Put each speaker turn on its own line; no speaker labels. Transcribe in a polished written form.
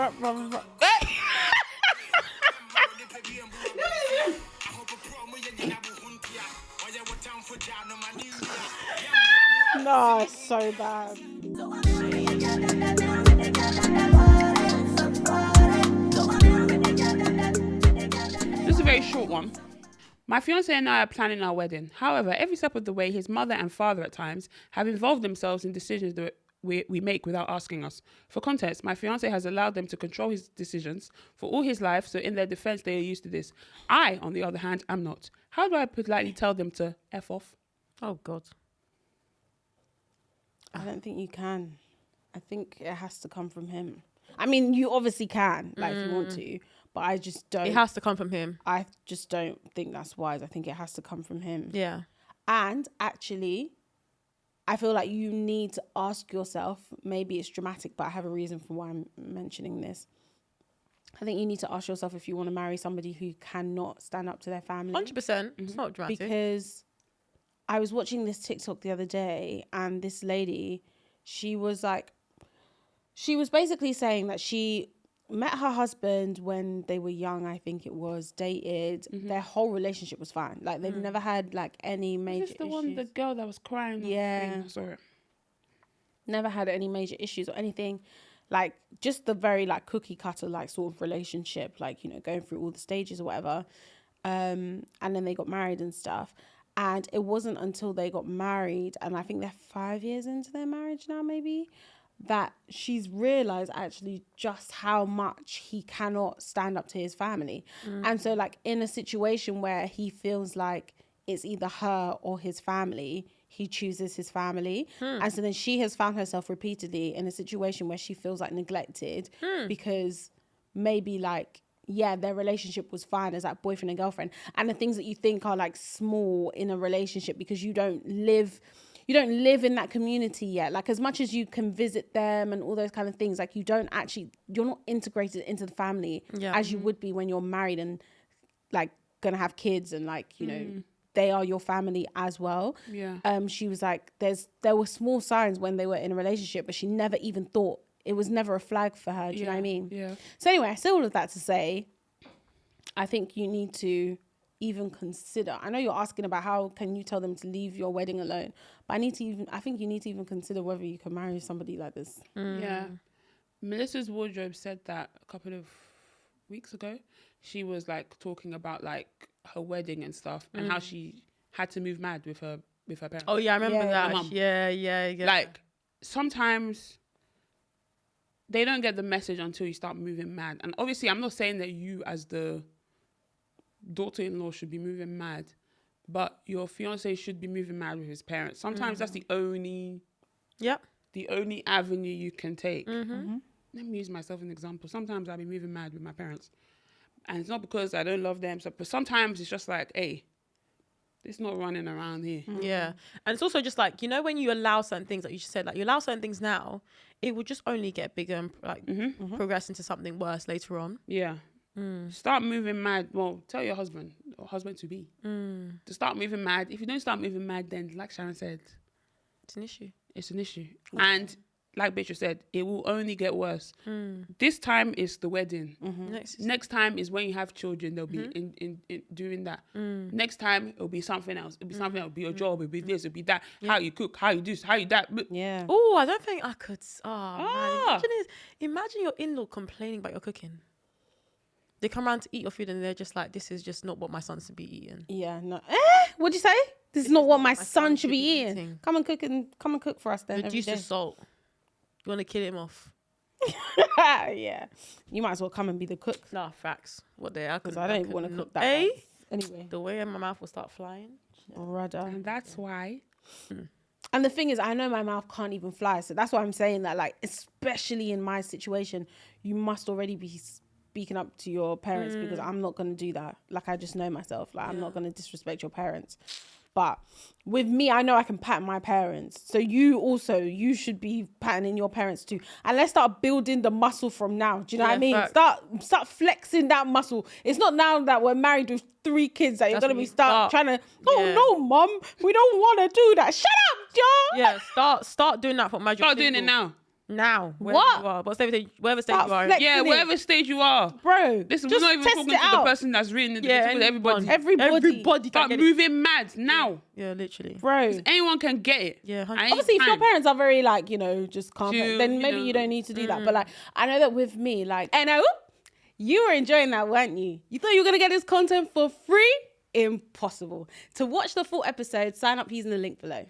No, it's so bad.
This is a very short one. My fiancé and I are planning our wedding. However, every step of the way, his mother and father at times have involved themselves in decisions that we make without asking us. For context, my fiancé has allowed them to control his decisions for all his life, so in their defense, they are used to this. I, on the other hand, am not. How do I politely tell them to F off?
Oh, God.
I don't think you can. I think it has to come from him. I mean, you obviously can, like, if you want to, but I just don't.
It has to come from him.
I just don't think that's wise. I think it has to come from him.
Yeah.
And actually, I feel like you need to ask yourself, maybe it's dramatic, but I have a reason for why I'm mentioning this. I think you need to ask yourself if you want to marry somebody who cannot stand up to their family.
100%. It's not dramatic.
Because I was watching this TikTok the other day, and this lady, she was basically saying that she met her husband when they were young, I think it was, dated. Their whole relationship was fine. Like, they've never had, like, any major issues.
Is this the one, the girl that was crying?
Yeah.
Sorry.
Never had any major issues or anything. Like, just the very, like, cookie cutter, like, sort of relationship, like, you know, going through all the stages or whatever. And then they got married and stuff. And it wasn't until they got married, and I think they're 5 years into their marriage now, maybe, that she's realised actually just how much he cannot stand up to his family. And so, like, in a situation where he feels like it's either her or his family, he chooses his family. And so then she has found herself repeatedly in a situation where she feels like neglected because maybe, like, yeah, their relationship was fine as like boyfriend and girlfriend, and the things that you think are like small in a relationship because you don't live in that community yet. Like, as much as you can visit them and all those kind of things, like, you're not integrated into the family as you would be when you're married and like gonna have kids and, like, you know, they are your family as well. She was like, there were small signs when they were in a relationship, but she never even thought, it was never a flag for her. Do you know what I mean? So anyway, I say all of that to say, I think you need to even consider. I know you're asking about how can you tell them to leave your wedding alone, but I think you need to even consider whether you can marry somebody like this.
Yeah. Melissa's wardrobe said that a couple of weeks ago. She was like talking about like her wedding and stuff and how she had to move mad with her parents.
Oh yeah, I remember that.
Mum.
Yeah.
Like, sometimes they don't get the message until you start moving mad. And obviously, I'm not saying that you as the daughter-in-law should be moving mad, but your fiancé should be moving mad with his parents. Sometimes that's the only avenue you can take. Let me use myself as an example. Sometimes I'll be moving mad with my parents. And it's not because I don't love them, but sometimes it's just like, hey, it's not running around here.
Yeah. And it's also just like, you know, when you allow certain things, like you just said, like you allow certain things now, it will just only get bigger and like progress into something worse later on.
Yeah. Start moving mad. Well, tell your husband or husband to be to start moving mad. If you don't start moving mad, then like Sharon said,
it's an issue.
It's an issue. And like Beatrice said, it will only get worse. This time is the wedding. Next time is when you have children. They'll be in doing that. Next time it'll be something else. It'll be something else. It'll be your job. It'll be this. It'll be that. How you cook. How you do. How you that.
Yeah.
Oh, I don't think I could. Man. Imagine your in-law complaining about your cooking. They come around to eat your food and they're just like, this is just not what my son should be eating.
Yeah. No. What'd you say? This is not what my son should be eating. Come and cook for us then.
Reduce the salt. You want to kill him off?
Yeah. You might as well come and be the cook.
Nah, facts. What day? Because
I don't want to cook that. Anyway.
The way my mouth will start flying.
Rudder.
And that's why.
And the thing is, I know my mouth can't even fly. So that's why I'm saying that, like, especially in my situation, you must already be speaking up to your parents because I'm not going to do that. Like, I just know myself. Like, I'm not going to disrespect your parents. But with me, I know I can pattern my parents. So you should be patterning your parents too. And let's start building the muscle from now. Do you know what I mean? Fact. Start flexing that muscle. It's not now that we're married with 3 kids that you're going to be trying to, no, mum, we don't want to do that. Shut up, Joe.
Yeah, start doing that for my job.
Start doing it now.
Now.
What?
Whatever stage you
Start
are.
flexing
Yeah,
it.
whatever stage you are.
Bro,
Listen, we're
just
not even
test
talking
it
to the
out.
person that's written it.
Yeah,
We're talking to everybody.
Everybody can
Start
get it.
moving mad now.
Yeah, literally.
Bro.
Anyone can get it.
Yeah, 100%.
I ain't
Obviously, if your
time.
parents are very like, you know, just calm,
Chill,
then
you
maybe
know.
you don't need to do that. But like, I know that with me, like, and you were enjoying that, weren't you? You thought you were gonna get this content for free? Impossible. To watch the full episode, sign up using the link below.